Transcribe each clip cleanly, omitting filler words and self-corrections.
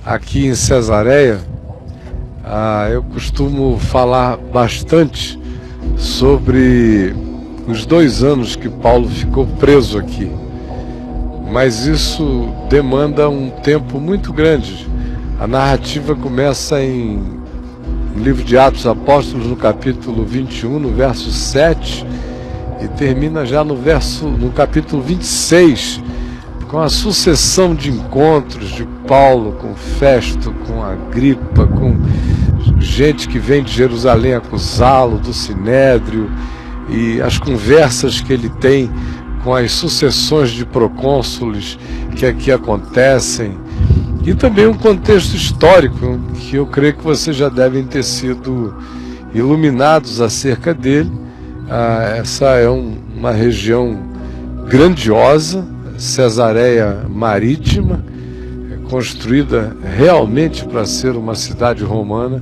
Aqui em Cesareia, eu costumo falar bastante sobre os 2 anos que Paulo ficou preso aqui, mas isso demanda um tempo muito grande. A narrativa começa no livro de Atos Apóstolos, no capítulo 21, no verso 7, e termina já no capítulo 26, com a sucessão de encontros de Paulo com Festo, com Agripa, com gente que vem de Jerusalém acusá-lo, do Sinédrio, e as conversas que ele tem com as sucessões de procônsules que aqui acontecem, e também um contexto histórico que eu creio que vocês já devem ter sido iluminados acerca dele. Essa é uma região grandiosa, Cesareia Marítima, construída realmente para ser uma cidade romana,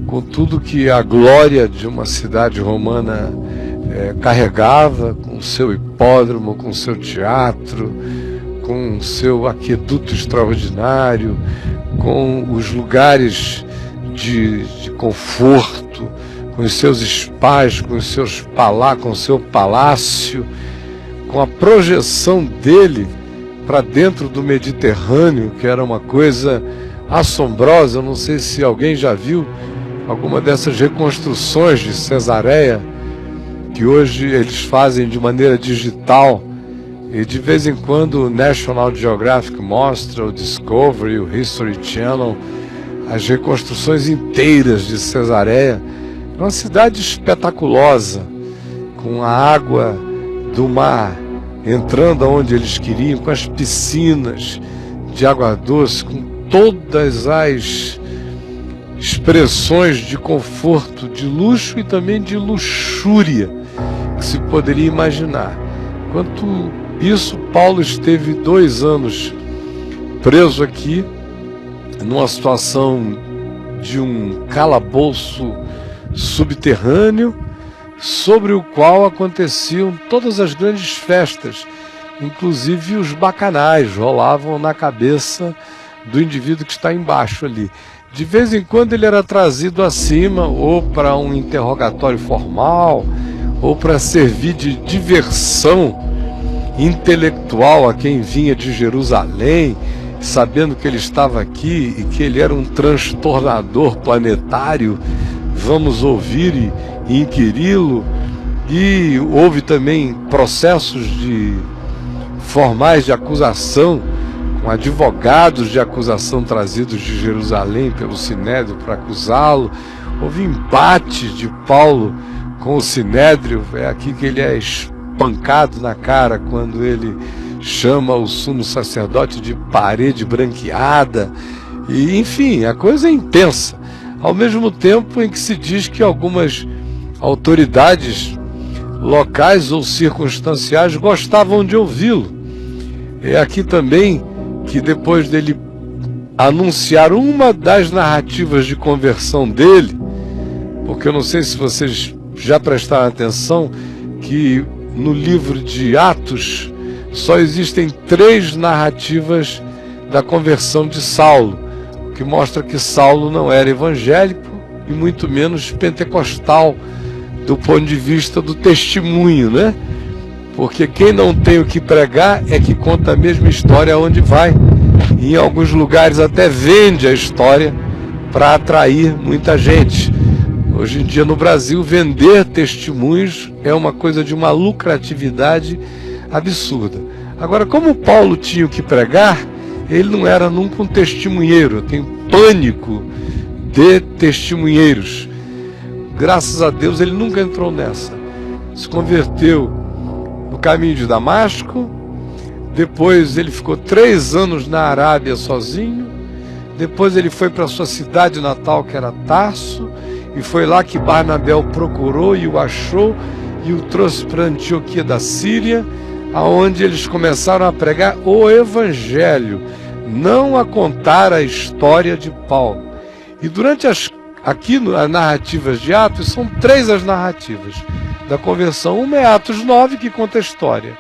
com tudo que a glória de uma cidade romana carregava, com seu hipódromo, com seu teatro, com seu aqueduto extraordinário, com os lugares de conforto, com os seus spas, com seu palácio, com a projeção dele para dentro do Mediterrâneo, que era uma coisa assombrosa. Eu não sei se alguém já viu alguma dessas reconstruções de Cesareia, que hoje eles fazem de maneira digital, e de vez em quando o National Geographic mostra, o Discovery, o History Channel, as reconstruções inteiras de Cesareia. É uma cidade espetaculosa, com a água do mar entrando aonde eles queriam, com as piscinas de água doce, com todas as expressões de conforto, de luxo e também de luxúria que se poderia imaginar. Enquanto isso, Paulo esteve 2 anos preso aqui, numa situação de um calabouço subterrâneo, sobre o qual aconteciam todas as grandes festas, inclusive os bacanais rolavam na cabeça do indivíduo que está embaixo ali. De vez em quando ele era trazido acima, ou para um interrogatório formal, ou para servir de diversão intelectual a quem vinha de Jerusalém, sabendo que ele estava aqui e que ele era um transtornador planetário. Vamos ouvir e inquiri-lo. E houve também processos formais de acusação, com advogados de acusação trazidos de Jerusalém pelo Sinédrio para acusá-lo. Houve embate de Paulo com o Sinédrio. É aqui que ele é espancado na cara quando ele chama o sumo sacerdote de parede branqueada. E, enfim, a coisa é intensa. Ao mesmo tempo em que se diz que algumas autoridades locais ou circunstanciais gostavam de ouvi-lo. É aqui também que, depois dele anunciar uma das narrativas de conversão dele, porque eu não sei se vocês já prestaram atenção que no livro de Atos só existem 3 narrativas da conversão de Saulo, que mostra que Saulo não era evangélico e muito menos pentecostal do ponto de vista do testemunho, né? Porque quem não tem o que pregar é que conta a mesma história aonde vai. E em alguns lugares até vende a história para atrair muita gente. Hoje em dia no Brasil, vender testemunhos é uma coisa de uma lucratividade absurda. Agora, como Paulo tinha o que pregar, ele não era nunca um testemunheiro. Eu tenho pânico de testemunheiros. Graças a Deus ele nunca entrou nessa. Se converteu no caminho de Damasco. Depois ele ficou 3 anos na Arábia sozinho. Depois ele foi para sua cidade natal, que era Tarso, e foi lá que Barnabé o procurou e o achou e o trouxe para Antioquia da Síria, aonde eles começaram a pregar o Evangelho, não a contar a história de Paulo. E durante as narrativas de Atos, são 3 as narrativas da conversão. Uma é Atos 9, que conta a história.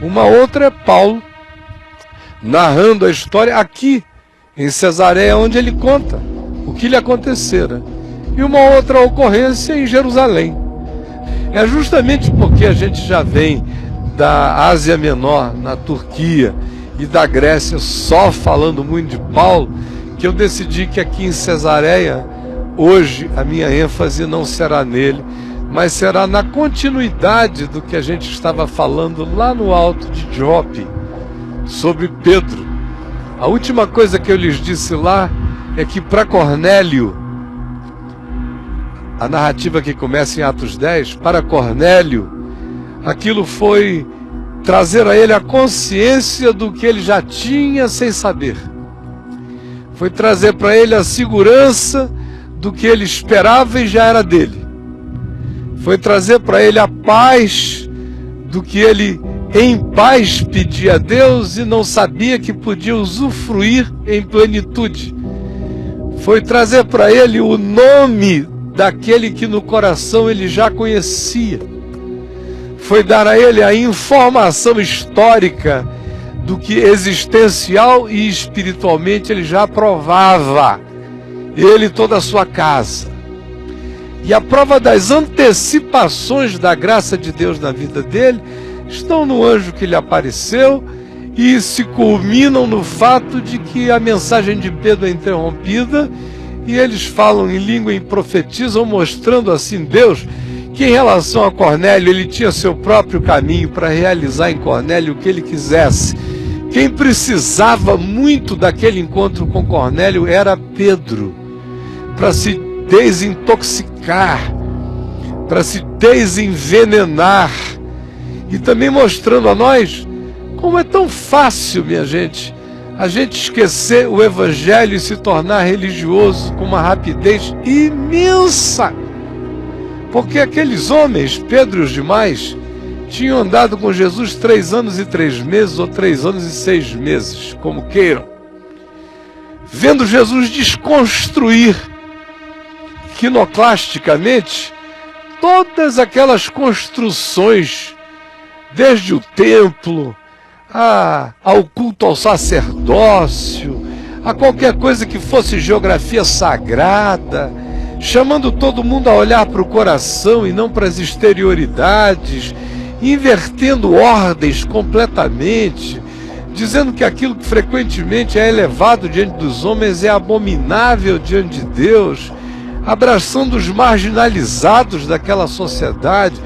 Uma outra é Paulo narrando a história aqui, em Cesareia, onde ele conta o que lhe acontecera. E uma outra ocorrência em Jerusalém. É justamente porque a gente já vem da Ásia Menor, na Turquia, e da Grécia, só falando muito de Paulo, que eu decidi que aqui em Cesareia, hoje, a minha ênfase não será nele, mas será na continuidade do que a gente estava falando lá no alto de Jope, sobre Pedro. A última coisa que eu lhes disse lá é que para Cornélio, a narrativa que começa em Atos 10, para Cornélio, aquilo foi trazer a ele a consciência do que ele já tinha sem saber. Foi trazer para ele a segurança do que ele esperava e já era dele. Foi trazer para ele a paz do que ele em paz pedia a Deus e não sabia que podia usufruir em plenitude. Foi trazer para ele o nome daquele que no coração ele já conhecia. Foi dar a ele a informação histórica do que existencial e espiritualmente ele já provava. Ele e toda a sua casa. E a prova das antecipações da graça de Deus na vida dele estão no anjo que lhe apareceu e se culminam no fato de que a mensagem de Pedro é interrompida e eles falam em língua e profetizam, mostrando assim Deus que em relação a Cornélio ele tinha seu próprio caminho para realizar em Cornélio o que ele quisesse. Quem precisava muito daquele encontro com Cornélio era Pedro, para se desintoxicar, para se desenvenenar, e também mostrando a nós como é tão fácil, minha gente, a gente esquecer o Evangelho e se tornar religioso com uma rapidez imensa. Porque aqueles homens, Pedro e os demais, tinham andado com Jesus 3 anos e 3 meses, ou 3 anos e 6 meses, como queiram, vendo Jesus desconstruir quinoclasticamente todas aquelas construções, desde o templo, ao culto ao sacerdócio, a qualquer coisa que fosse geografia sagrada, chamando todo mundo a olhar para o coração e não para as exterioridades, invertendo ordens completamente, dizendo que aquilo que frequentemente é elevado diante dos homens é abominável diante de Deus, abraçando os marginalizados daquela sociedade,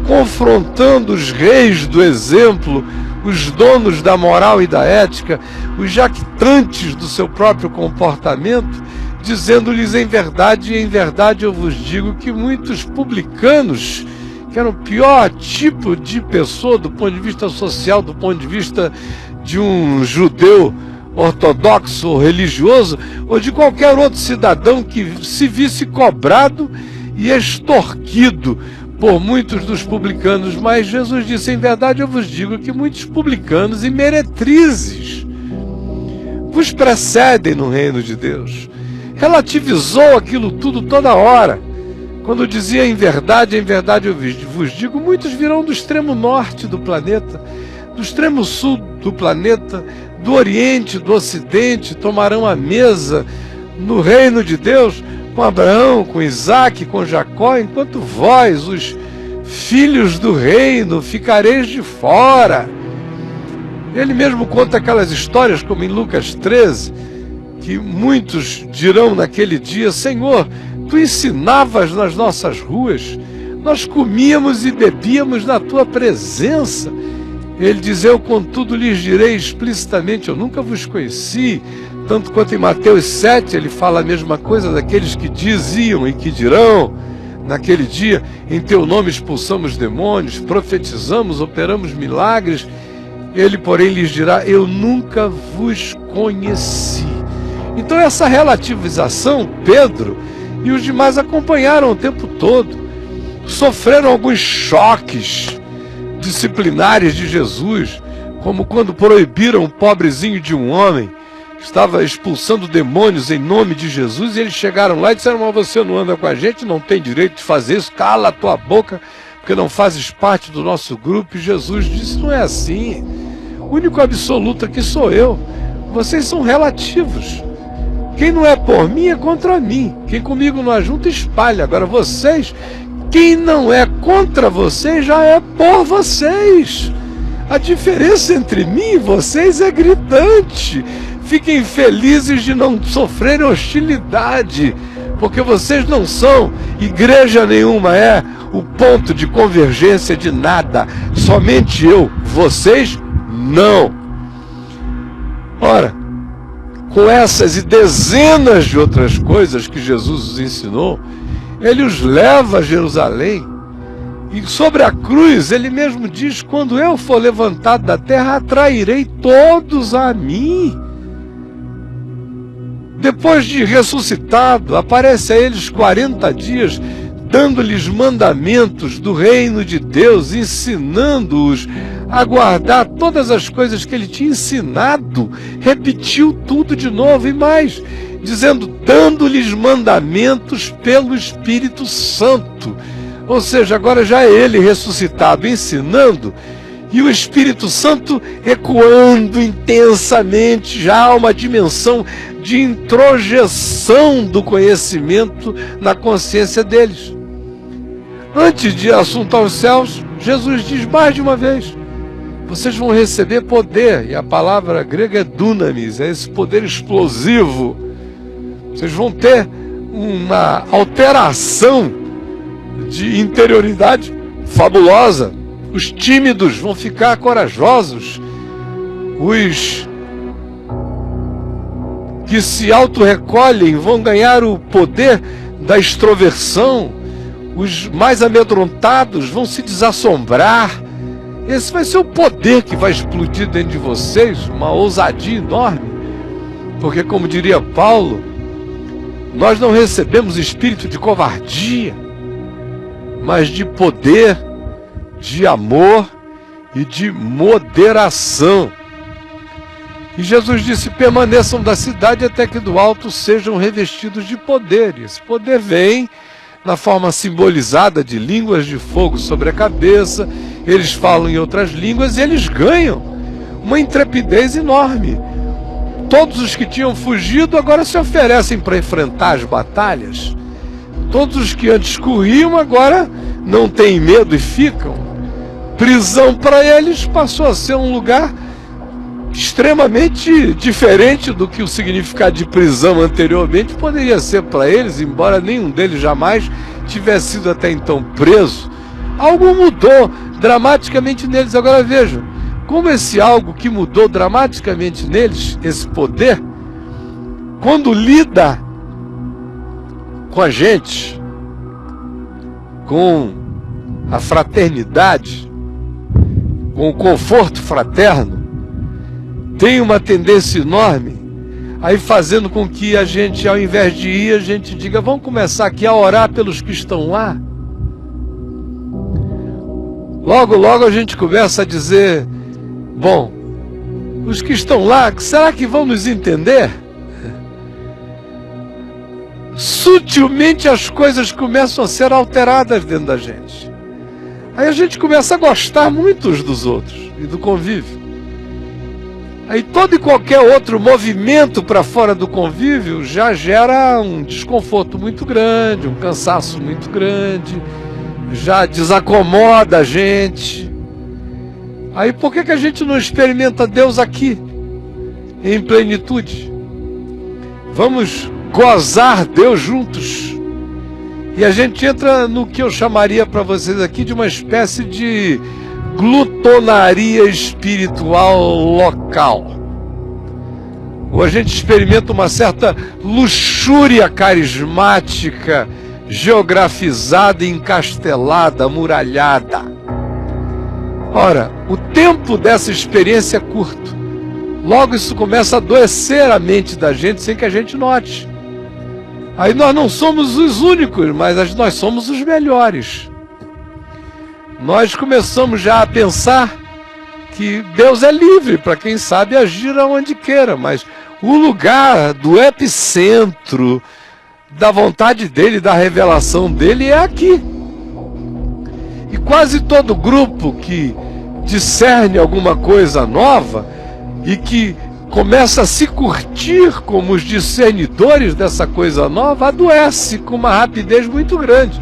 confrontando os reis do exemplo, os donos da moral e da ética, os jactantes do seu próprio comportamento, dizendo-lhes em verdade eu vos digo que muitos publicanos, que eram o pior tipo de pessoa do ponto de vista social, do ponto de vista de um judeu ortodoxo ou religioso, ou de qualquer outro cidadão que se visse cobrado e extorquido por muitos dos publicanos. Mas Jesus disse, em verdade eu vos digo que muitos publicanos e meretrizes vos precedem no reino de Deus. Relativizou aquilo tudo toda hora. Quando dizia em verdade eu vos digo, muitos virão do extremo norte do planeta, do extremo sul do planeta, do oriente, do ocidente, tomarão a mesa no reino de Deus com Abraão, com Isaac, com Jacó, enquanto vós, os filhos do reino, ficareis de fora. Ele mesmo conta aquelas histórias, como em Lucas 13, que muitos dirão naquele dia, Senhor, Tu ensinavas nas nossas ruas, nós comíamos e bebíamos na Tua presença. Ele diz, eu contudo lhes direi explicitamente, eu nunca vos conheci. Tanto quanto em Mateus 7, ele fala a mesma coisa daqueles que diziam e que dirão, naquele dia, em teu nome expulsamos demônios, profetizamos, operamos milagres. Ele, porém, lhes dirá, eu nunca vos conheci. Então essa relativização, Pedro e os demais acompanharam o tempo todo, sofreram alguns choques disciplinares de Jesus, como quando proibiram um pobrezinho de um homem que estava expulsando demônios em nome de Jesus, e eles chegaram lá e disseram, mas você não anda com a gente, não tem direito de fazer isso, cala a tua boca, porque não fazes parte do nosso grupo. E Jesus disse, não é assim. O único absoluto aqui sou eu. Vocês são relativos. Quem não é por mim é contra mim. Quem comigo não ajunta, espalha. Agora vocês, quem não é contra vocês, já é por vocês. A diferença entre mim e vocês é gritante. Fiquem felizes de não sofrerem hostilidade, porque vocês não são, igreja nenhuma é o ponto de convergência de nada. Somente eu, vocês não. Ora, com essas e dezenas de outras coisas que Jesus os ensinou, ele os leva a Jerusalém. E sobre a cruz, ele mesmo diz: quando eu for levantado da terra, atrairei todos a mim. Depois de ressuscitado, aparece a eles 40 dias, dando-lhes mandamentos do reino de Deus, ensinando-os a guardar todas as coisas que ele tinha ensinado. Repetiu tudo de novo e mais, dizendo, dando-lhes mandamentos pelo Espírito Santo. Ou seja, agora já é ele ressuscitado, ensinando, e o Espírito Santo ecoando intensamente, já há uma dimensão de introjeção do conhecimento na consciência deles. Antes de assunto aos céus, Jesus diz mais de uma vez: vocês vão receber poder, e a palavra grega é dunamis, é esse poder explosivo. Vocês vão ter uma alteração de interioridade fabulosa. Os tímidos vão ficar corajosos. Os que se autorrecolhem vão ganhar o poder da extroversão. Os mais amedrontados vão se desassombrar. Esse vai ser o poder que vai explodir dentro de vocês, uma ousadia enorme. Porque, como diria Paulo, nós não recebemos espírito de covardia, mas de poder, de amor e de moderação. E Jesus disse: permaneçam da cidade até que do alto sejam revestidos de poder. E esse poder vem na forma simbolizada de línguas de fogo sobre a cabeça. Eles falam em outras línguas e eles ganham uma intrepidez enorme. Todos os que tinham fugido agora se oferecem para enfrentar as batalhas. Todos os que antes corriam agora não têm medo e ficam. Prisão para eles passou a ser um lugar extremamente diferente do que o significado de prisão anteriormente poderia ser para eles, embora nenhum deles jamais tivesse sido até então preso. Algo mudou dramaticamente neles. Agora vejam, como esse algo que mudou dramaticamente neles, esse poder, quando lida com a gente, com a fraternidade, com o conforto fraterno, tem uma tendência enorme aí fazendo com que a gente, ao invés de ir, a gente diga: vamos começar aqui a orar pelos que estão lá. Logo, logo a gente começa a dizer: bom, os que estão lá, será que vão nos entender? Sutilmente as coisas começam a ser alteradas dentro da gente. Aí a gente começa a gostar muito uns dos outros e do convívio. Aí todo e qualquer outro movimento para fora do convívio já gera um desconforto muito grande, um cansaço muito grande, já desacomoda a gente. Aí por que a gente não experimenta Deus aqui, em plenitude? Vamos gozar Deus juntos. E a gente entra no que eu chamaria para vocês aqui de uma espécie de glutonaria espiritual local. Ou a gente experimenta uma certa luxúria carismática, geografizada, encastelada, amuralhada. Ora, o tempo dessa experiência é curto. Logo isso começa a adoecer a mente da gente sem que a gente note. Aí nós não somos os únicos, mas nós somos os melhores. Nós começamos já a pensar que Deus é livre para quem sabe agir aonde queira, mas o lugar do epicentro da vontade dele, da revelação dele, é aqui. E quase todo grupo que discerne alguma coisa nova e que começa a se curtir como os discernidores dessa coisa nova, adoece com uma rapidez muito grande.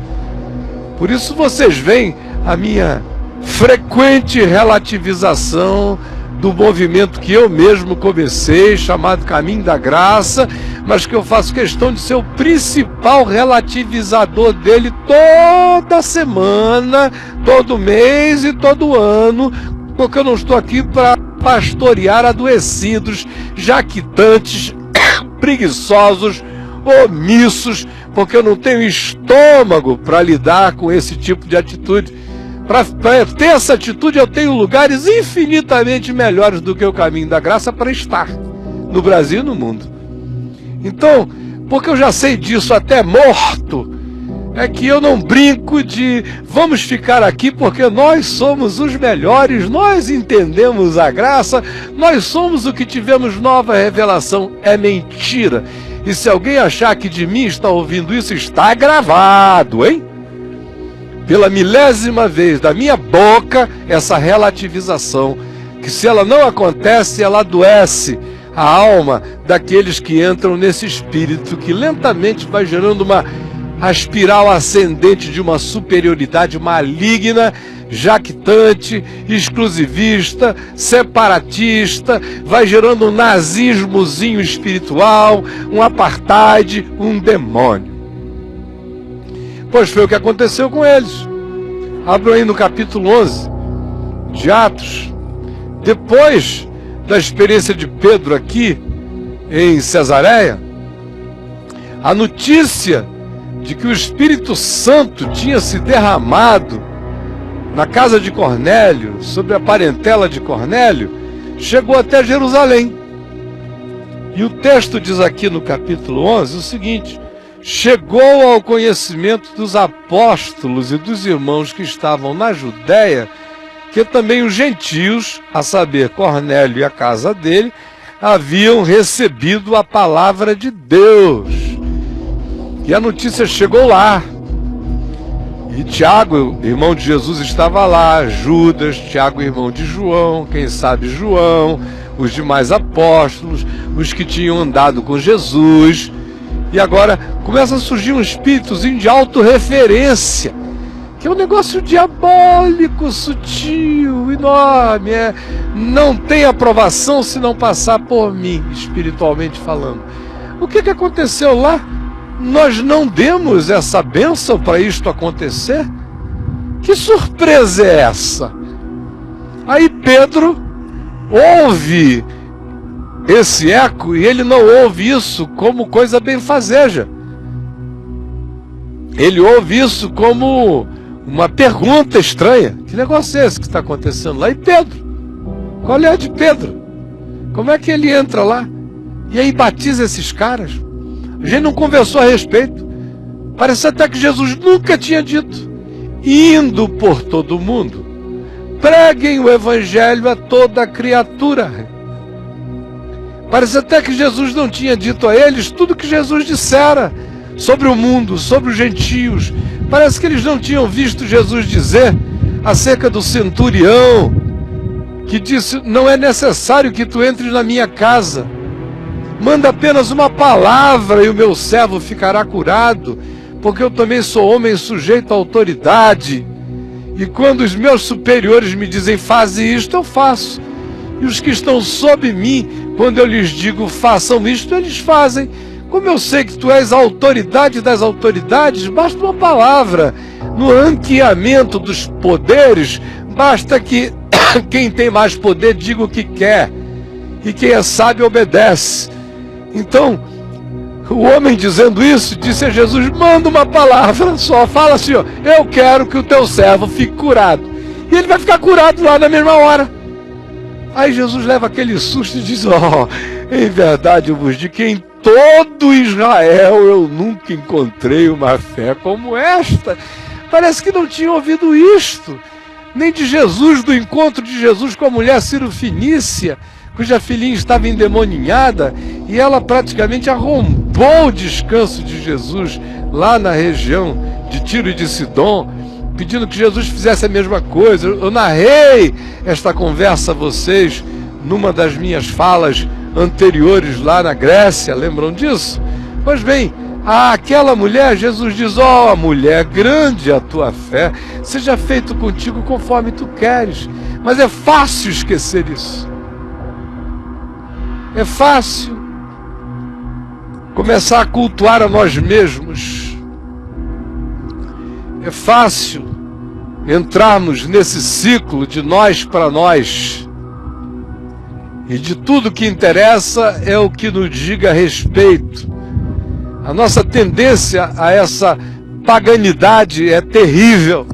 Por isso vocês veem a minha frequente relativização do movimento que eu mesmo comecei, chamado Caminho da Graça, mas que eu faço questão de ser o principal relativizador dele toda semana, todo mês e todo ano, porque eu não estou aqui para pastorear adoecidos, jaquitantes, preguiçosos, omissos, porque eu não tenho estômago para lidar com esse tipo de atitude. Para ter essa atitude, eu tenho lugares infinitamente melhores do que o Caminho da Graça para estar, no Brasil e no mundo. Então, porque eu já sei disso até morto, é que eu não brinco de vamos ficar aqui porque nós somos os melhores, nós entendemos a graça, nós somos o que tivemos nova revelação. É mentira. E se alguém achar que de mim está ouvindo isso, está gravado, hein? Pela milésima vez da minha boca, essa relativização, que se ela não acontece, ela adoece a alma daqueles que entram nesse espírito que lentamente vai gerando a espiral ascendente de uma superioridade maligna, jactante, exclusivista, separatista, vai gerando um nazismozinho espiritual, um apartheid, um demônio. Pois foi o que aconteceu com eles. Abram aí no capítulo 11 de Atos. Depois da experiência de Pedro aqui em Cesareia, a notícia de que o Espírito Santo tinha se derramado na casa de Cornélio, sobre a parentela de Cornélio, chegou até Jerusalém. E o texto diz aqui no capítulo 11 o seguinte: chegou ao conhecimento dos apóstolos e dos irmãos que estavam na Judéia, que também os gentios, a saber, Cornélio e a casa dele, haviam recebido a palavra de Deus. E a notícia chegou lá. E Tiago, irmão de Jesus, estava lá, Judas, Tiago, irmão de João, quem sabe João, os demais apóstolos, os que tinham andado com Jesus. E agora começa a surgir um espíritozinho de autorreferência, que é um negócio diabólico, sutil, enorme. Não tem aprovação se não passar por mim, espiritualmente falando. O que aconteceu lá? Nós não demos essa bênção para isto acontecer? Que surpresa é essa? Aí Pedro ouve esse eco e ele não ouve isso como coisa benfazeja. Ele ouve isso como uma pergunta estranha. Que negócio é esse que está acontecendo lá? E Pedro? Qual é a de Pedro? Como é que ele entra lá? E aí batiza esses caras? A gente não conversou a respeito. Parece até que Jesus nunca tinha dito: indo por todo o mundo, preguem o evangelho a toda criatura. Parece até que Jesus não tinha dito a eles tudo que Jesus dissera sobre o mundo, sobre os gentios. Parece que eles não tinham visto Jesus dizer acerca do centurião, que disse: não é necessário que tu entres na minha casa, manda apenas uma palavra e o meu servo ficará curado, porque eu também sou homem sujeito à autoridade, e quando os meus superiores me dizem faze isto, eu faço, e os que estão sob mim, quando eu lhes digo façam isto, eles fazem. Como eu sei que tu és a autoridade das autoridades, basta uma palavra. No ranqueamento dos poderes, basta que quem tem mais poder diga o que quer, e quem é sábio obedece. Então, o homem dizendo isso, disse a Jesus: manda uma palavra só, fala assim, ó, eu quero que o teu servo fique curado. E ele vai ficar curado lá na mesma hora. Aí Jesus leva aquele susto e diz: em verdade eu vos digo que em todo Israel eu nunca encontrei uma fé como esta. Parece que não tinha ouvido isto, nem de Jesus, do encontro de Jesus com a mulher Cirofenícia, cuja filhinha estava endemoninhada, e ela praticamente arrombou o descanso de Jesus lá na região de Tiro e de Sidom, pedindo que Jesus fizesse a mesma coisa. Eu narrei esta conversa a vocês numa das minhas falas anteriores lá na Grécia, lembram disso? Pois bem, àquela mulher, Jesus diz: ó, mulher, grande a tua fé, seja feito contigo conforme tu queres. Mas é fácil esquecer isso. É fácil começar a cultuar a nós mesmos. É fácil entrarmos nesse ciclo de nós para nós. E de tudo que interessa é o que nos diga respeito. A nossa tendência a essa paganidade é terrível.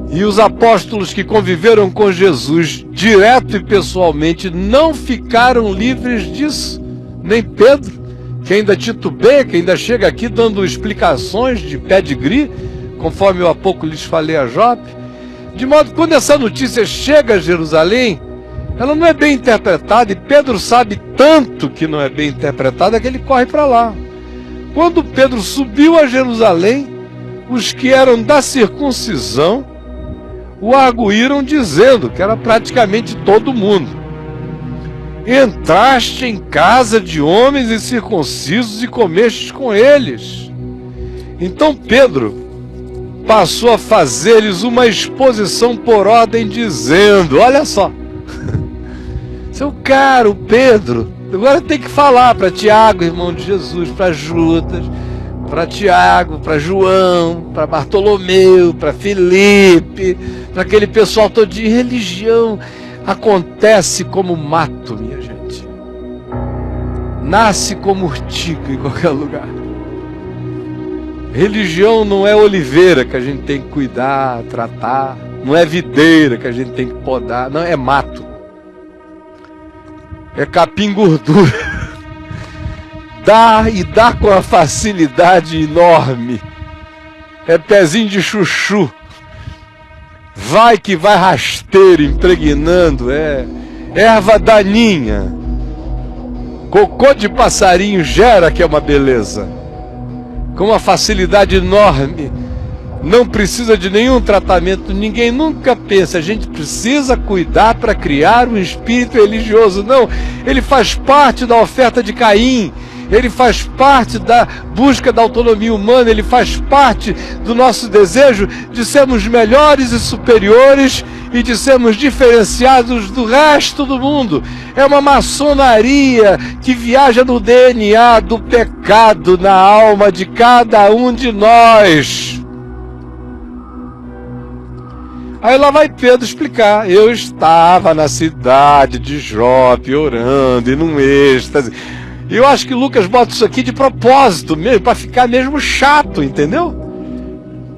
E os apóstolos que conviveram com Jesus direto e pessoalmente não ficaram livres disso. Nem Pedro, que ainda titubeia, que ainda chega aqui dando explicações de pedigree, conforme eu há pouco lhes falei a Jope. De modo que quando essa notícia chega a Jerusalém, ela não é bem interpretada, e Pedro sabe tanto que não é bem interpretada que ele corre para lá. Quando Pedro subiu a Jerusalém, os que eram da circuncisão o arguíram dizendo, que era praticamente todo mundo: entraste em casa de homens incircuncisos e comestes com eles. Então Pedro passou a fazer-lhes uma exposição por ordem, dizendo: olha só, seu caro Pedro, agora tem que falar para Tiago, irmão de Jesus, para Judas, para Tiago, para João, para Bartolomeu, para Filipe, para aquele pessoal todo de religião. Acontece como mato, minha gente. Nasce como urtiga em qualquer lugar. Religião não é oliveira que a gente tem que cuidar, tratar. Não é videira que a gente tem que podar. Não, é mato. É capim gordura. Dá com uma facilidade enorme. É pezinho de chuchu. Vai que vai rasteiro, impregnando. É erva daninha. Cocô de passarinho gera, que é uma beleza. Com uma facilidade enorme. Não precisa de nenhum tratamento. Ninguém nunca pensa: a gente precisa cuidar para criar um espírito religioso. Não, ele faz parte da oferta de Caim. Ele faz parte da busca da autonomia humana. Ele faz parte do nosso desejo de sermos melhores e superiores e de sermos diferenciados do resto do mundo. É uma maçonaria que viaja no DNA do pecado na alma de cada um de nós. Aí lá vai Pedro explicar: eu estava na cidade de Jope orando e num êxtase. E eu acho que Lucas bota isso aqui de propósito mesmo, para ficar mesmo chato, entendeu?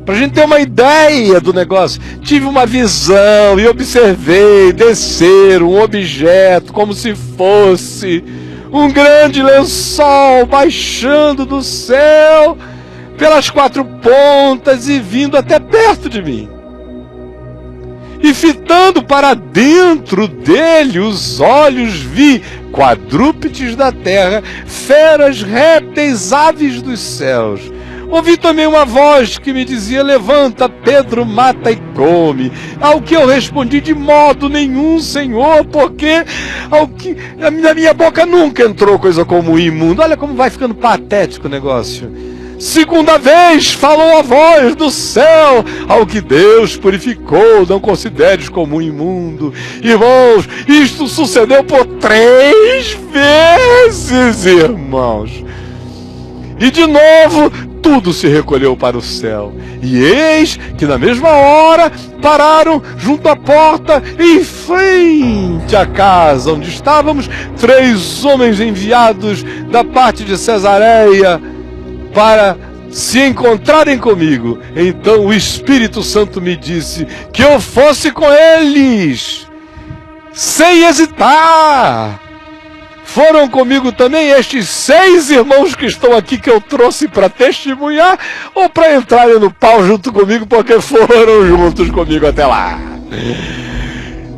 Para a gente ter uma ideia do negócio. Tive uma visão e observei descer um objeto como se fosse um grande lençol baixando do céu pelas quatro pontas e vindo até perto de mim. E fitando para dentro dele os olhos vi quadrúpedes da terra, feras, répteis, aves dos céus. Ouvi também uma voz que me dizia: levanta, Pedro, mata e come. Ao que eu respondi: de modo nenhum, Senhor, porque na minha boca nunca entrou coisa como imundo. Olha como vai ficando patético o negócio. Segunda vez falou a voz do céu: ao que Deus purificou, não consideres como imundo. Irmãos, isto sucedeu por 3 vezes, irmãos. E de novo, tudo se recolheu para o céu. E eis que na mesma hora pararam junto à porta, em frente à casa onde estávamos, 3 homens enviados da parte de Cesareia para se encontrarem comigo. Então o Espírito Santo me disse que eu fosse com eles, sem hesitar. Foram comigo também estes 6 irmãos que estão aqui, que eu trouxe para testemunhar, ou para entrarem no pau junto comigo, porque foram juntos comigo até lá.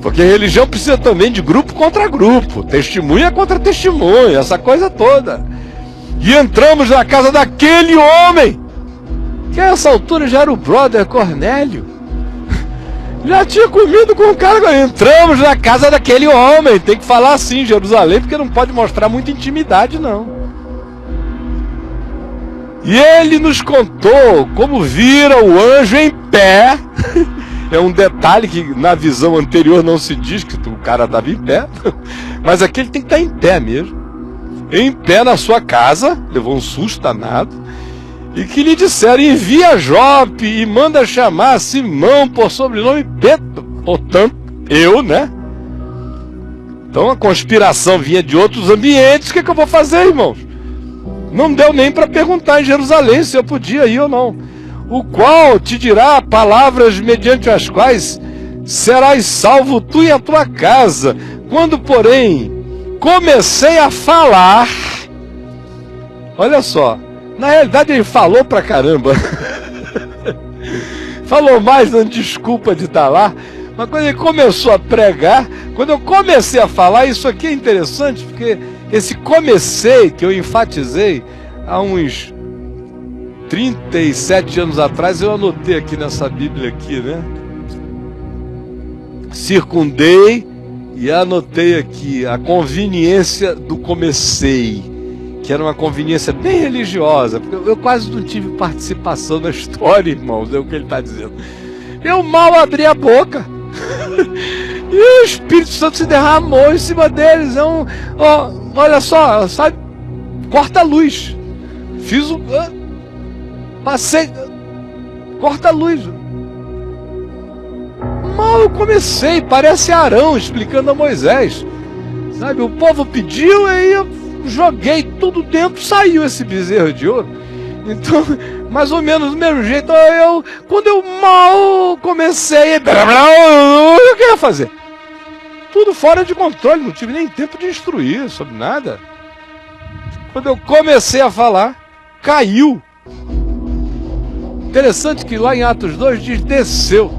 Porque religião precisa também de grupo contra grupo, testemunha contra testemunha, essa coisa toda. E entramos na casa daquele homem, que a essa altura já era o brother Cornélio. Já tinha comido com o cara. Entramos na casa daquele homem. Tem que falar assim, Jerusalém, porque não pode mostrar muita intimidade, não. E ele nos contou como vira o anjo em pé. É um detalhe que na visão anterior não se diz que o cara estava em pé. Mas aqui ele tem que estar em pé mesmo. Em pé na sua casa. Levou um susto danado. E que lhe disseram: envia Jope e manda chamar Simão por sobrenome Pedro. Portanto, eu, né? Então a conspiração vinha de outros ambientes. O que eu vou fazer, irmãos? Não deu nem para perguntar em Jerusalém se eu podia ir ou não. O qual te dirá palavras mediante as quais serás salvo tu e a tua casa. Quando, porém, comecei a falar, olha só, na realidade ele falou pra caramba. Falou mais dando desculpa de estar lá. Mas quando ele começou a pregar, quando eu comecei a falar, isso aqui é interessante, porque esse comecei, que eu enfatizei há uns 37 anos atrás, eu anotei aqui nessa Bíblia aqui, né? Circundei e anotei aqui a conveniência do comecei, que era uma conveniência bem religiosa, porque eu quase não tive participação na história, irmãos, é o que ele está dizendo. Eu mal abri a boca e o Espírito Santo se derramou em cima deles. Olha só, sabe? Corta a luz. Passei, corta a luz. Mal eu comecei, parece Arão explicando a Moisés, sabe? O povo pediu, aí eu joguei tudo dentro, saiu esse bezerro de ouro. Então, mais ou menos do mesmo jeito, quando eu mal comecei, o que eu ia fazer? Tudo fora de controle, não tive nem tempo de instruir sobre nada. Quando eu comecei a falar, caiu. Interessante que lá em Atos 2 diz desceu.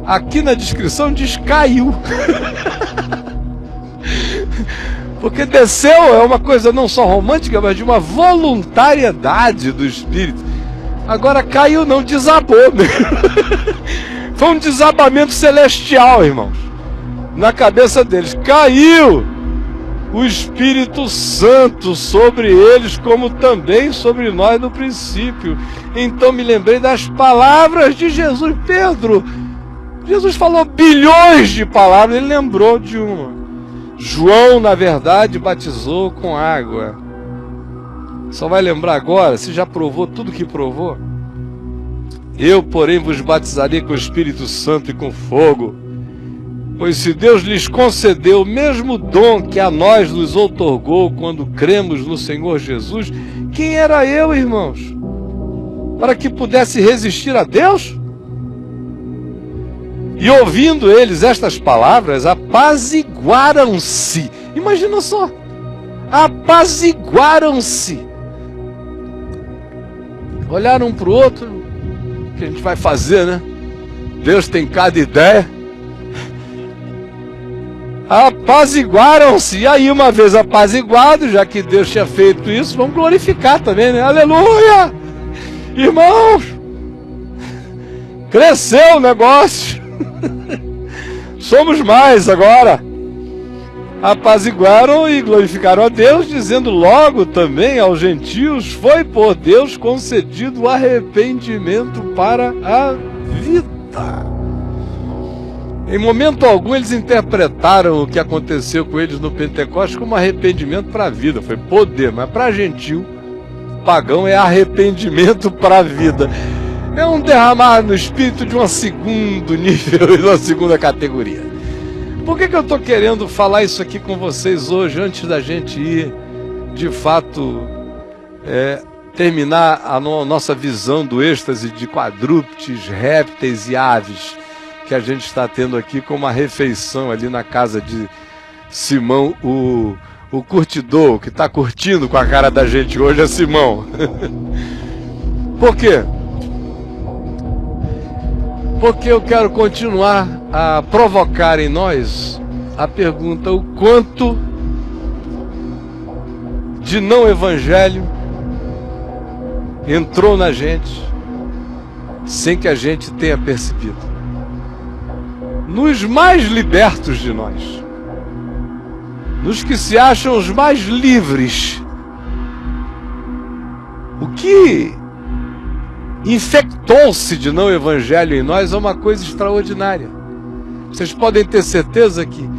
Aqui na descrição diz caiu. Porque desceu é uma coisa não só romântica, mas de uma voluntariedade do Espírito. Agora caiu não, desabou mesmo. Foi um desabamento celestial, irmãos, na cabeça deles. Caiu o Espírito Santo sobre eles, como também sobre nós no princípio. Então me lembrei das palavras de Jesus. Pedro, Jesus falou bilhões de palavras, ele lembrou de uma. João, na verdade, batizou com água. Só vai lembrar agora, se já provou tudo que provou. Eu, porém, vos batizarei com o Espírito Santo e com fogo. Pois se Deus lhes concedeu o mesmo dom que a nós nos outorgou quando cremos no Senhor Jesus, quem era eu, irmãos, para que pudesse resistir a Deus? E ouvindo eles estas palavras, apaziguaram-se. Imagina só, apaziguaram-se. Olharam um para o outro, o que a gente vai fazer, né? Deus tem cada ideia. Apaziguaram-se. E aí, uma vez apaziguado, já que Deus tinha feito isso, vamos glorificar também, né? Aleluia! Irmãos, cresceu o negócio. Somos mais agora. Apaziguaram e glorificaram a Deus, dizendo logo também aos gentios: foi por Deus concedido o arrependimento para a vida. Em momento algum eles interpretaram o que aconteceu com eles no Pentecostes como arrependimento para a vida. Foi poder, mas para gentil, pagão, é arrependimento para a vida. É um derramar no Espírito de um segundo nível e de uma segunda categoria. Por que eu estou querendo falar isso aqui com vocês hoje, antes da gente ir, de fato, terminar a nossa visão do êxtase de quadrúpedes, répteis e aves, que a gente está tendo aqui com uma refeição ali na casa de Simão, o curtidor, que está curtindo com a cara da gente hoje é Simão. Por quê? Porque eu quero continuar a provocar em nós a pergunta: o quanto de não evangelho entrou na gente sem que a gente tenha percebido. Nos mais libertos de nós, nos que se acham os mais livres, o que infectou-se de não evangelho em nós é uma coisa extraordinária. Vocês podem ter certeza que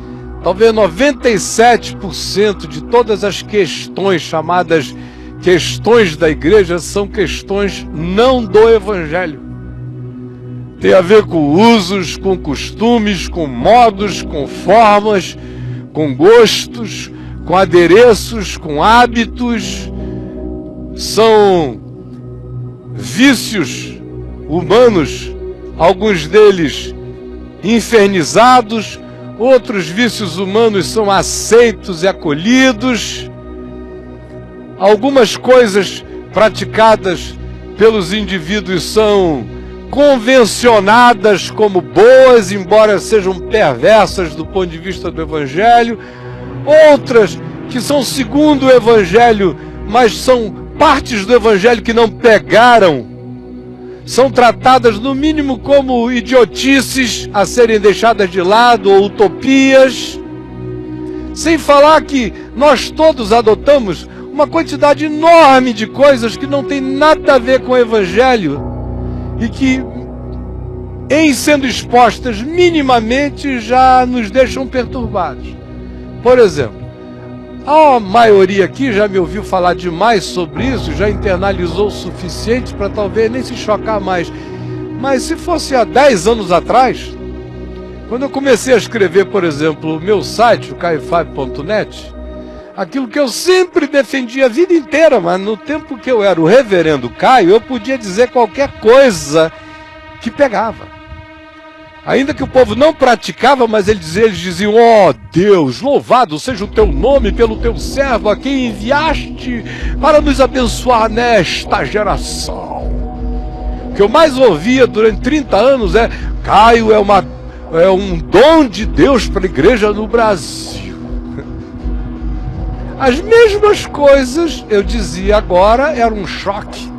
talvez 97% de todas as questões chamadas questões da igreja são questões não do evangelho. Tem a ver com usos, com costumes, com modos, com formas, com gostos, com adereços, com hábitos. São vícios humanos, alguns deles infernizados, outros vícios humanos são aceitos e acolhidos. Algumas coisas praticadas pelos indivíduos são convencionadas como boas, embora sejam perversas do ponto de vista do evangelho. Outras que são segundo o evangelho, mas são partes do evangelho que não pegaram, são tratadas no mínimo como idiotices a serem deixadas de lado, ou utopias. Sem falar que nós todos adotamos uma quantidade enorme de coisas que não tem nada a ver com o evangelho e que, em sendo expostas minimamente, já nos deixam perturbados. Por exemplo, a maioria aqui já me ouviu falar demais sobre isso, já internalizou o suficiente para talvez nem se chocar mais. Mas se fosse há 10 anos atrás, quando eu comecei a escrever, por exemplo, o meu site, o caio5.net, aquilo que eu sempre defendi a vida inteira, mas no tempo que eu era o reverendo Caio, eu podia dizer qualquer coisa que pegava. Ainda que o povo não praticava, mas eles diziam: ó Deus, louvado seja o teu nome pelo teu servo a quem enviaste para nos abençoar nesta geração. O que eu mais ouvia durante 30 anos é: Caio é um dom de Deus para a igreja no Brasil. As mesmas coisas eu dizia agora, era um choque.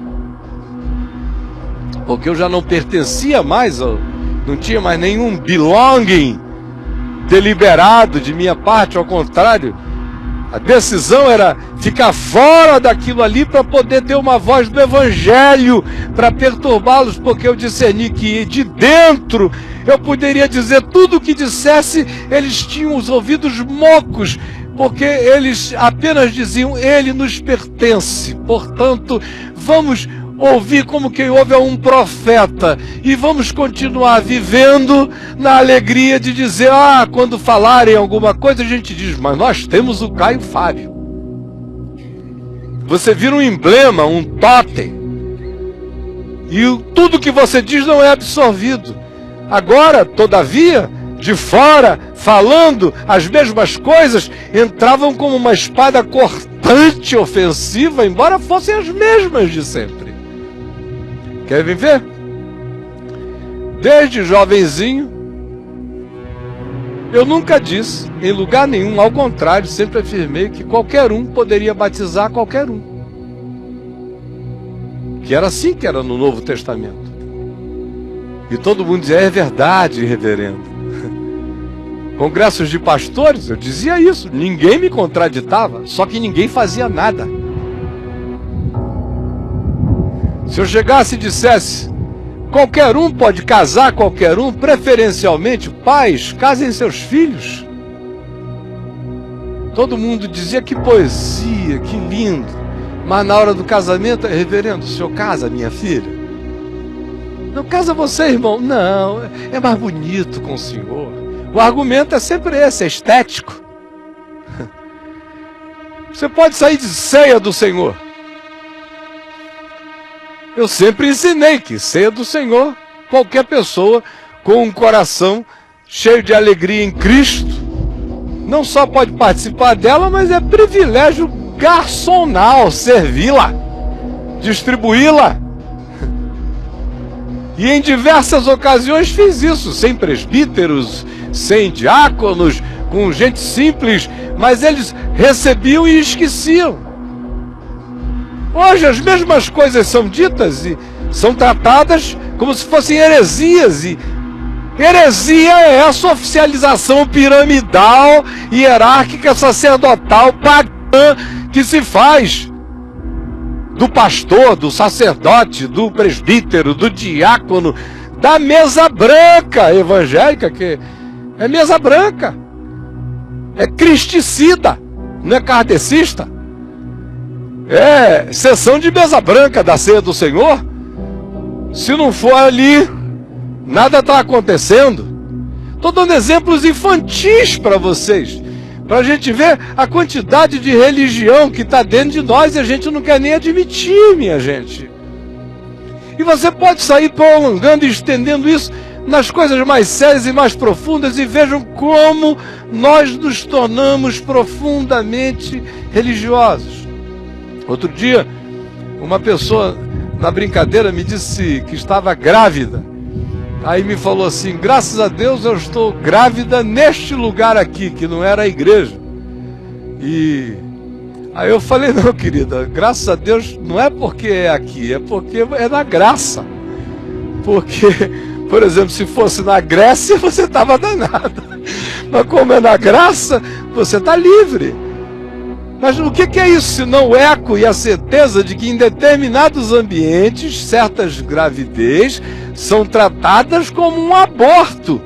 Porque eu já não pertencia mais, não tinha mais nenhum belonging deliberado de minha parte, ao contrário. A decisão era ficar fora daquilo ali para poder ter uma voz do evangelho, para perturbá-los, porque eu discerni que de dentro eu poderia dizer tudo o que dissesse, eles tinham os ouvidos mocos, porque eles apenas diziam: ele nos pertence, portanto vamos ouvir como quem ouve a um profeta, e vamos continuar vivendo na alegria de dizer: quando falarem alguma coisa a gente diz, mas nós temos o Caio Fábio. Você vira um emblema, um totem, e tudo que você diz não é absorvido. Agora, todavia, de fora, falando as mesmas coisas, entravam como uma espada cortante, ofensiva, embora fossem as mesmas de sempre. Querem ver? Desde jovenzinho, eu nunca disse, em lugar nenhum, ao contrário, sempre afirmei que qualquer um poderia batizar qualquer um. Que era assim que era no Novo Testamento. E todo mundo dizia: é verdade, reverendo. Congressos de pastores, eu dizia isso, ninguém me contraditava, só que ninguém fazia nada. Se eu chegasse e dissesse: qualquer um pode casar qualquer um, preferencialmente pais, casem seus filhos, todo mundo dizia: que poesia, que lindo. Mas na hora do casamento: reverendo, o senhor casa minha filha? Não casa você, irmão? Não, é mais bonito com o senhor. O argumento é sempre esse, é estético. Você pode sair de ceia do Senhor. Eu sempre ensinei que ceia do Senhor, qualquer pessoa com um coração cheio de alegria em Cristo, não só pode participar dela, mas é privilégio garçonal servi-la, distribuí-la. E em diversas ocasiões fiz isso, sem presbíteros, sem diáconos, com gente simples, mas eles recebiam e esqueciam. Hoje as mesmas coisas são ditas e são tratadas como se fossem heresias. E heresia é essa oficialização piramidal, hierárquica, sacerdotal, pagã, que se faz do pastor, do sacerdote, do presbítero, do diácono, da mesa branca evangélica, que é mesa branca, é cristicida, não é kardecista, é sessão de mesa branca da ceia do Senhor. Se não for ali, nada está acontecendo. Estou dando exemplos infantis para vocês, para a gente ver a quantidade de religião que está dentro de nós e a gente não quer nem admitir, minha gente. E você pode sair prolongando e estendendo isso nas coisas mais sérias e mais profundas, e vejam como nós nos tornamos profundamente religiosos. Outro dia, uma pessoa, na brincadeira, me disse que estava grávida. Aí me falou assim: graças a Deus eu estou grávida neste lugar aqui, que não era a igreja. E aí eu falei: não, querida, graças a Deus não é porque é aqui, é porque é na graça. Porque, por exemplo, se fosse na Grécia, você estava danada. Mas como é na graça, você está livre. Mas o que é isso senão o eco e a certeza de que em determinados ambientes, certas gravidez são tratadas como um aborto?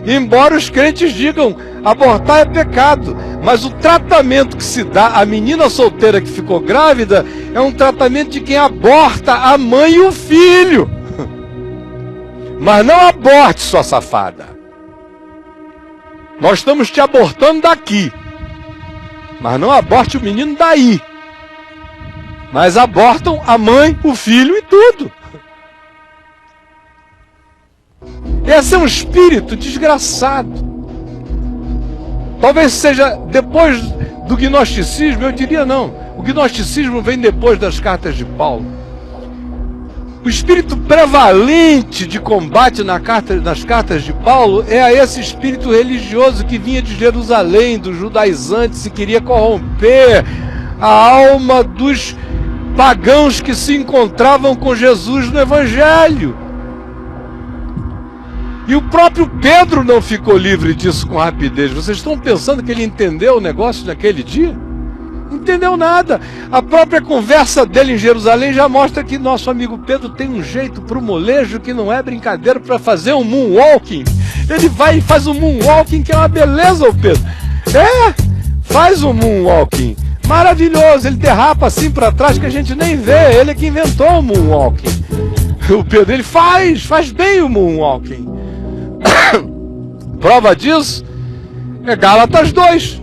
Embora os crentes digam, abortar é pecado, mas o tratamento que se dá à menina solteira que ficou grávida é um tratamento de quem aborta a mãe e o filho. Mas não aborte, sua safada. Nós estamos te abortando daqui, mas não aborte o menino daí. Mas abortam a mãe, o filho e tudo. Esse é um espírito desgraçado. Talvez seja depois do gnosticismo, eu diria não. O gnosticismo vem depois das cartas de Paulo. O espírito prevalente de combate nas cartas de Paulo é esse espírito religioso que vinha de Jerusalém, dos judaizantes, e queria corromper a alma dos pagãos que se encontravam com Jesus no Evangelho. E o próprio Pedro não ficou livre disso com rapidez. Vocês estão pensando que ele entendeu o negócio naquele dia? Não entendeu nada. A própria conversa dele em Jerusalém já mostra que nosso amigo Pedro tem um jeito para o molejo que não é brincadeira, para fazer um moonwalking. Ele vai e faz um moonwalking que é uma beleza, o Pedro. Faz um moonwalking maravilhoso. Ele derrapa assim para trás que a gente nem vê. Ele é que inventou o moonwalking. O Pedro, ele faz bem o moonwalking. Prova disso é Gálatas 2.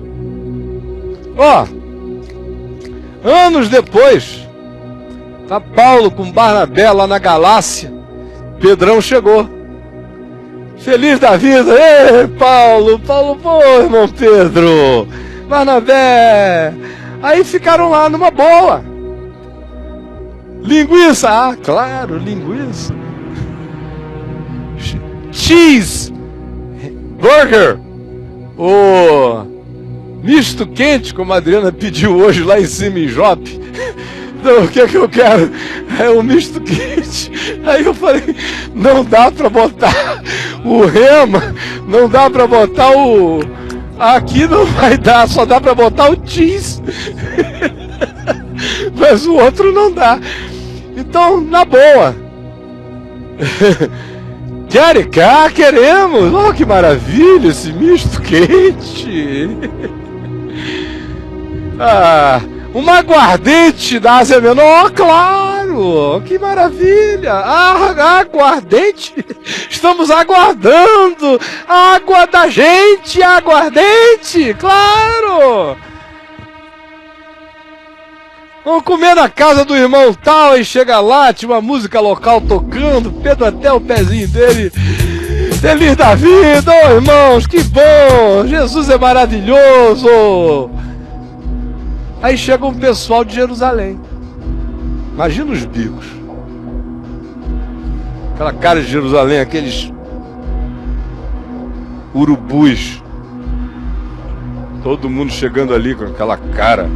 Anos depois, tá Paulo com Barnabé lá na Galácia. Pedrão chegou, feliz da vida. Ei, Paulo, pô, irmão Pedro, Barnabé. Aí ficaram lá numa boa. Linguiça, claro, linguiça. Cheese burger, misto quente, como a Adriana pediu hoje lá em cima em Jope. Então, o que é que eu quero? É um misto quente. Aí eu falei, não dá para botar o rema, não dá para botar o... Aqui não vai dar, só dá para botar o cheese. Mas o outro não dá. Então, na boa. Queremos! Oh, que maravilha esse misto quente! Uma aguardente da Ásia Menor, claro! Que maravilha! Aguardente! Estamos aguardando! A água da gente, aguardente! Claro! Vamos comer na casa do irmão tal, e chega lá, tinha uma música local tocando, Pedro até o pezinho dele, feliz da vida, irmãos, que bom, Jesus é maravilhoso. Aí chega um pessoal de Jerusalém, imagina os bicos, aquela cara de Jerusalém, aqueles urubus, todo mundo chegando ali com aquela cara,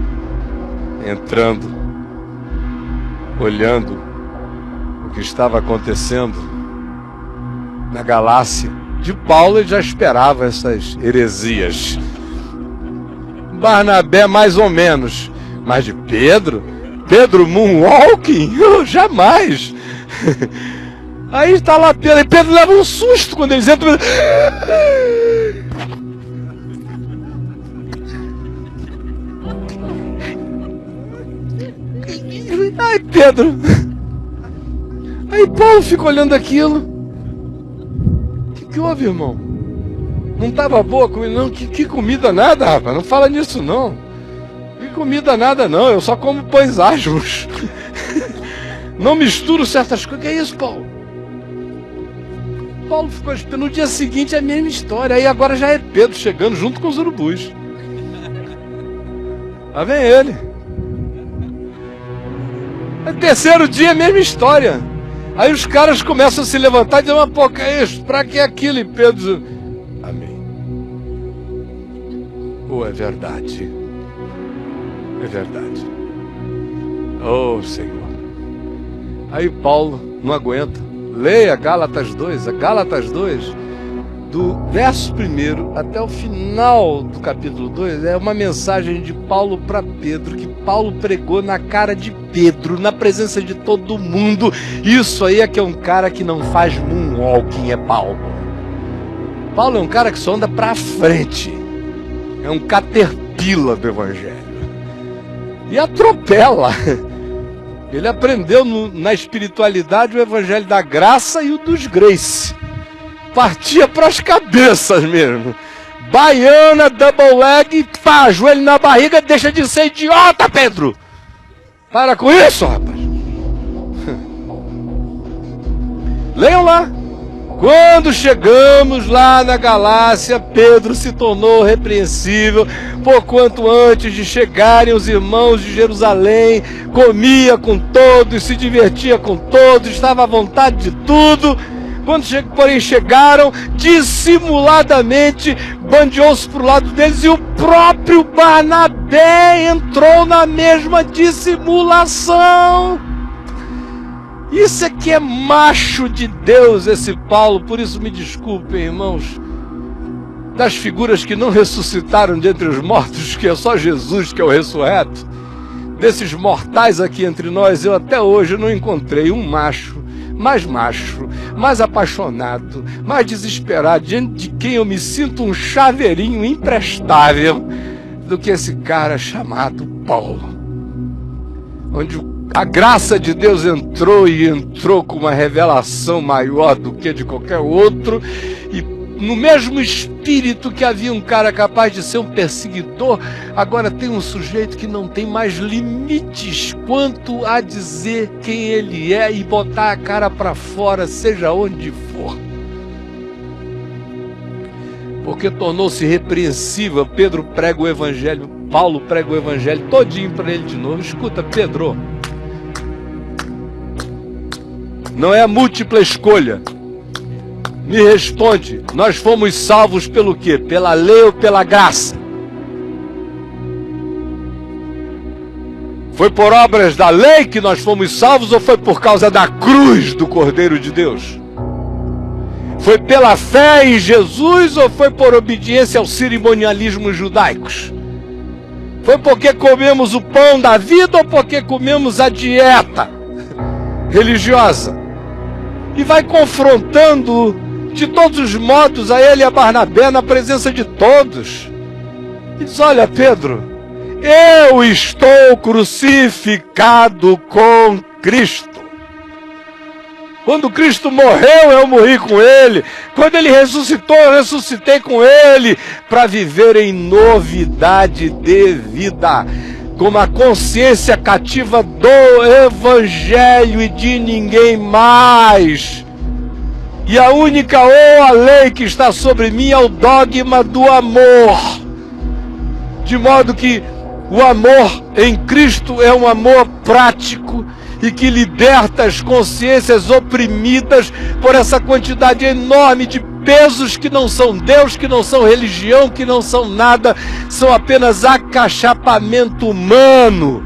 entrando, olhando o que estava acontecendo na Galácia. De Paulo ele já esperava essas heresias. Barnabé mais ou menos, mas de Pedro moonwalking? Jamais. Aí está lá Pedro, e Pedro leva um susto quando eles entram. Ai, Pedro. Aí Paulo fica olhando aquilo. O que houve, irmão? Não estava boa a comida, não? Que comida nada, rapaz? Não fala nisso, não. Que comida nada, não. Eu só como pães asmos. Não misturo certas coisas. Que é isso, Paulo? Paulo ficou esperando. No dia seguinte é a mesma história. Aí agora já é Pedro chegando junto com os urubus. Lá vem ele. No terceiro dia é a mesma história. Aí os caras começam a se levantar e dizem, mas pô, que é isso? Pra que aquilo? E Pedro diz, amém. Oh, é verdade. É verdade. Oh, Senhor. Aí Paulo não aguenta. Leia Gálatas 2. A Gálatas 2, do verso 1 até o final do capítulo 2, é uma mensagem de Paulo para Pedro, que Paulo pregou na cara de Pedro, na presença de todo mundo. Isso aí é que é um cara que não faz moonwalking, é Paulo. Paulo é um cara que só anda para frente. É um caterpillar do evangelho. E atropela. Ele aprendeu na espiritualidade o evangelho da graça e o dos grace. Partia para as cabeças mesmo. Baiana, double leg, pá, joelho na barriga, deixa de ser idiota, Pedro. Para com isso, rapaz. Leiam lá. Quando chegamos lá na Galácia, Pedro se tornou repreensível, porquanto antes de chegarem os irmãos de Jerusalém, comia com todos, se divertia com todos, estava à vontade de tudo. Quando porém chegaram, dissimuladamente bandeou-se para o lado deles, e o próprio Barnabé entrou na mesma dissimulação. Isso é que é macho de Deus, esse Paulo. Por isso me desculpem, irmãos, das figuras que não ressuscitaram de entre os mortos, que é só Jesus que é o ressurreto. Desses mortais aqui entre nós, eu até hoje não encontrei um macho, mais apaixonado, mais desesperado, diante de quem eu me sinto um chaveirinho imprestável, do que esse cara chamado Paulo. Onde a graça de Deus entrou com uma revelação maior do que de qualquer outro, e no mesmo espírito que havia um cara capaz de ser um perseguidor, agora tem um sujeito que não tem mais limites quanto a dizer quem ele é e botar a cara para fora, seja onde for. Porque tornou-se repreensível. Pedro prega o evangelho, Paulo prega o evangelho todinho para ele de novo. Escuta, Pedro, não é a múltipla escolha. Me responde, nós fomos salvos pelo quê? Pela lei ou pela graça? Foi por obras da lei que nós fomos salvos, ou foi por causa da cruz do Cordeiro de Deus? Foi pela fé em Jesus, ou foi por obediência aos cerimonialismos judaicos? Foi porque comemos o pão da vida, ou porque comemos a dieta religiosa? E vai confrontando de todos os modos a ele e a Barnabé na presença de todos. E diz, olha, Pedro, eu estou crucificado com Cristo. Quando Cristo morreu, eu morri com Ele. Quando Ele ressuscitou, eu ressuscitei com Ele, para viver em novidade de vida, com uma consciência cativa do Evangelho e de ninguém mais. E a única ou a lei que está sobre mim é o dogma do amor. De modo que o amor em Cristo é um amor prático e que liberta as consciências oprimidas por essa quantidade enorme de pesos que não são Deus, que não são religião, que não são nada, são apenas acachapamento humano.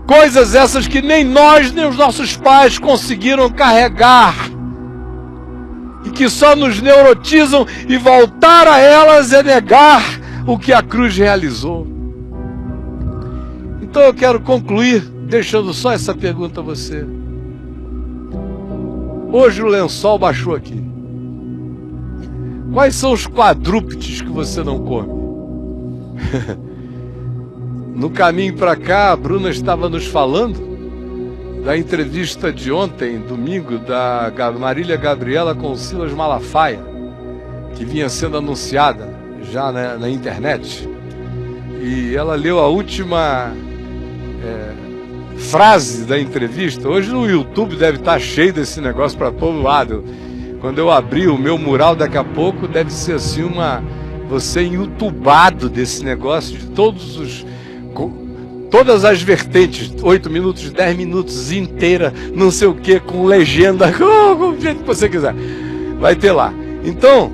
Coisas essas que nem nós, nem os nossos pais conseguiram carregar. E que só nos neurotizam, e voltar a elas é negar o que a cruz realizou. Então eu quero concluir deixando só essa pergunta a você. Hoje o lençol baixou aqui. Quais são os quadrúpedes que você não come? No caminho para cá, a Bruna estava nos falando da entrevista de ontem, domingo, da Marília Gabriela com o Silas Malafaia, que vinha sendo anunciada já na internet. E ela leu a última frase da entrevista. Hoje no YouTube deve estar cheio desse negócio para todo lado. Quando eu abrir o meu mural daqui a pouco, deve ser assim você youtubado desse negócio de todas as vertentes, 8 minutos, 10 minutos inteira, não sei o que, com legenda, do jeito que você quiser, vai ter lá. Então,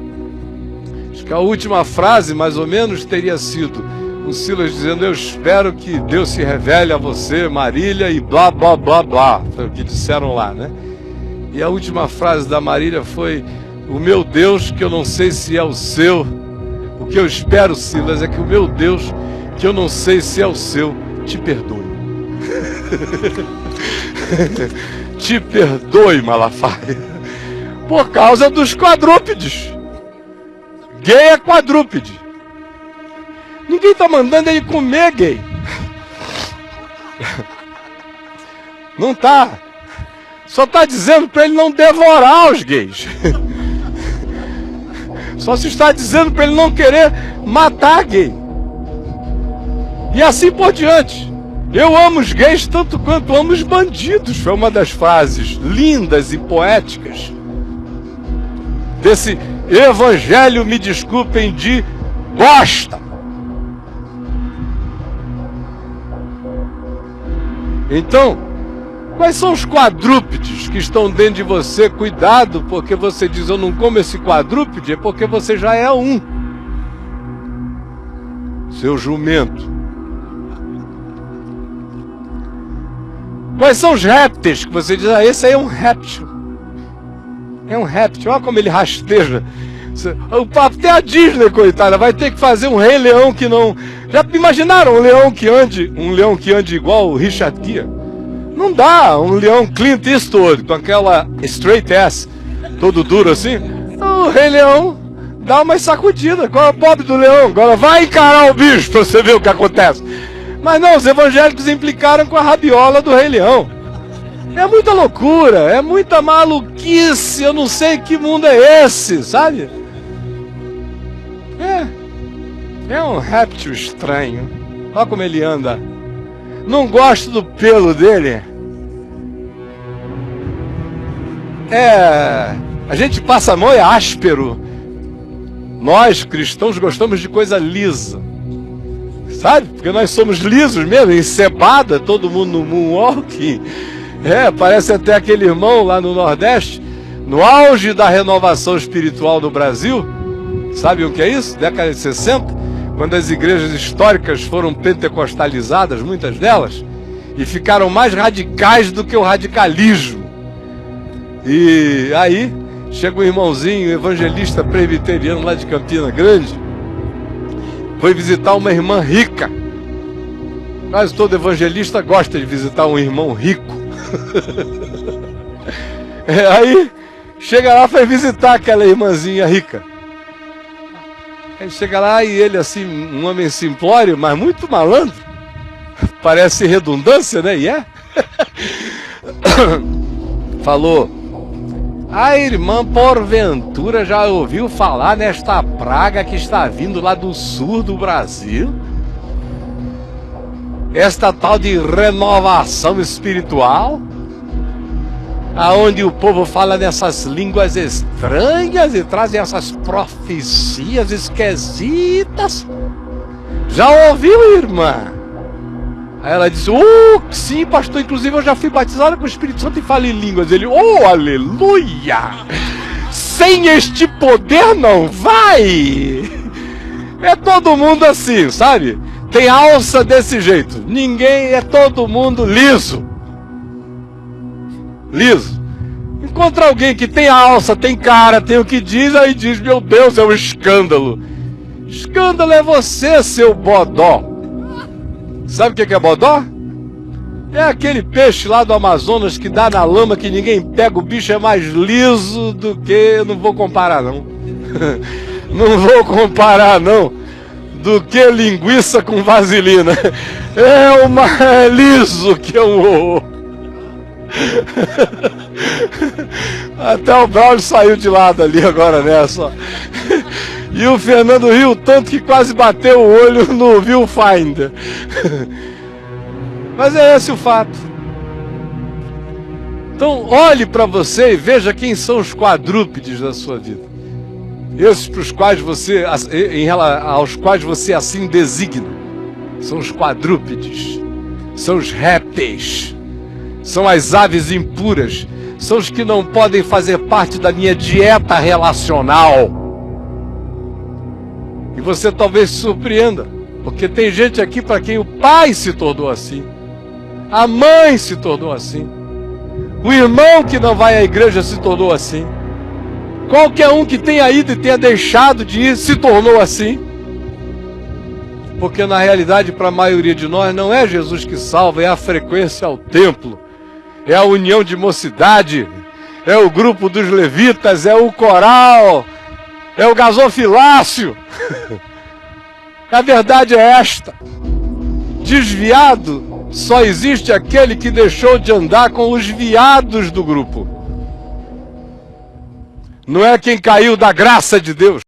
acho que a última frase, mais ou menos, teria sido o Silas dizendo: eu espero que Deus se revele a você, Marília, e blá, blá, blá, blá, foi o que disseram lá, né? E a última frase da Marília foi: o meu Deus, que eu não sei se é o seu, o que eu espero, Silas, é que o meu Deus, que eu não sei se é o seu, te perdoe. Te perdoe, Malafaia, por causa dos quadrúpedes. Gay é quadrúpede. Ninguém está mandando ele comer, gay. Não tá. Só está dizendo para ele não devorar os gays. Só se está dizendo para ele não querer matar gay. E assim por diante. Eu amo os gays tanto quanto amo os bandidos. Foi uma das frases lindas e poéticas desse evangelho, me desculpem, de bosta. Então, quais são os quadrúpedes que estão dentro de você? Cuidado, porque você diz: eu não como esse quadrúpede, é porque você já é um. Seu jumento. Quais são os répteis que você diz: ah, esse aí é um réptil. É um réptil, olha como ele rasteja. O papo tem a Disney, coitada, vai ter que fazer um Rei Leão que não... Já imaginaram um leão que ande igual o Richard Gere? Não dá, um leão Clint Eastwood, com aquela straight ass, todo duro assim. O Rei Leão dá uma sacudida. Qual é o pobre do leão? Agora vai encarar o bicho pra você ver o que acontece. Mas não, os evangélicos implicaram com a rabiola do Rei Leão. É muita loucura, é muita maluquice, eu não sei que mundo é esse, sabe? É um réptil estranho. Olha como ele anda. Não gosto do pelo dele. A gente passa a mão, é áspero. Nós, cristãos, gostamos de coisa lisa. Sabe? Porque nós somos lisos mesmo, encebada, todo mundo no moonwalking. Parece até aquele irmão lá no Nordeste, no auge da renovação espiritual no Brasil. Sabe o que é isso? Década de 60, quando as igrejas históricas foram pentecostalizadas, muitas delas, e ficaram mais radicais do que o radicalismo. E aí, chega um irmãozinho evangelista presbiteriano lá de Campina Grande, foi visitar uma irmã rica. Quase todo evangelista gosta de visitar um irmão rico. Aí, chega lá, foi visitar aquela irmãzinha rica. Aí chega lá e ele assim, um homem simplório, mas muito malandro. Parece redundância, né? E é. Falou: a irmã porventura já ouviu falar nesta praga que está vindo lá do sul do Brasil? Esta tal de renovação espiritual? Aonde o povo fala nessas línguas estranhas e trazem essas profecias esquisitas. Já ouviu, irmã? Aí ela disse: sim, pastor, inclusive eu já fui batizada com o Espírito Santo e falo em línguas. Ele: aleluia! Sem este poder não vai! É todo mundo assim, sabe? tem alça desse jeito. Ninguém, é todo mundo liso. Liso. Encontra alguém que tem alça, tem cara, tem o que diz, aí diz, meu Deus, é um escândalo. Escândalo é você, seu bodó. Sabe o que é bodó? É aquele peixe lá do Amazonas que dá na lama, que ninguém pega, o bicho é mais liso do que... Não vou comparar, não. Não vou comparar, não. Do que linguiça com vaselina. É o mais liso que eu... Até o Braulio saiu de lado ali agora nessa. E o Fernando riu tanto que quase bateu o olho no viewfinder. Mas é esse o fato. Então olhe para você e veja quem são os quadrúpedes da sua vida. Esses para os quais você, aos quais você assim designa. São os quadrúpedes. São os répteis. São as aves impuras. São os que não podem fazer parte da minha dieta relacional. E você talvez se surpreenda, porque tem gente aqui para quem o pai se tornou assim, a mãe se tornou assim, o irmão que não vai à igreja se tornou assim, qualquer um que tenha ido e tenha deixado de ir se tornou assim. Porque na realidade, para a maioria de nós, não é Jesus que salva, é a frequência ao templo, é a união de mocidade, é o grupo dos levitas, é o coral, é o gasofilácio. A verdade é esta: desviado só existe aquele que deixou de andar com os viados do grupo. Não é quem caiu da graça de Deus.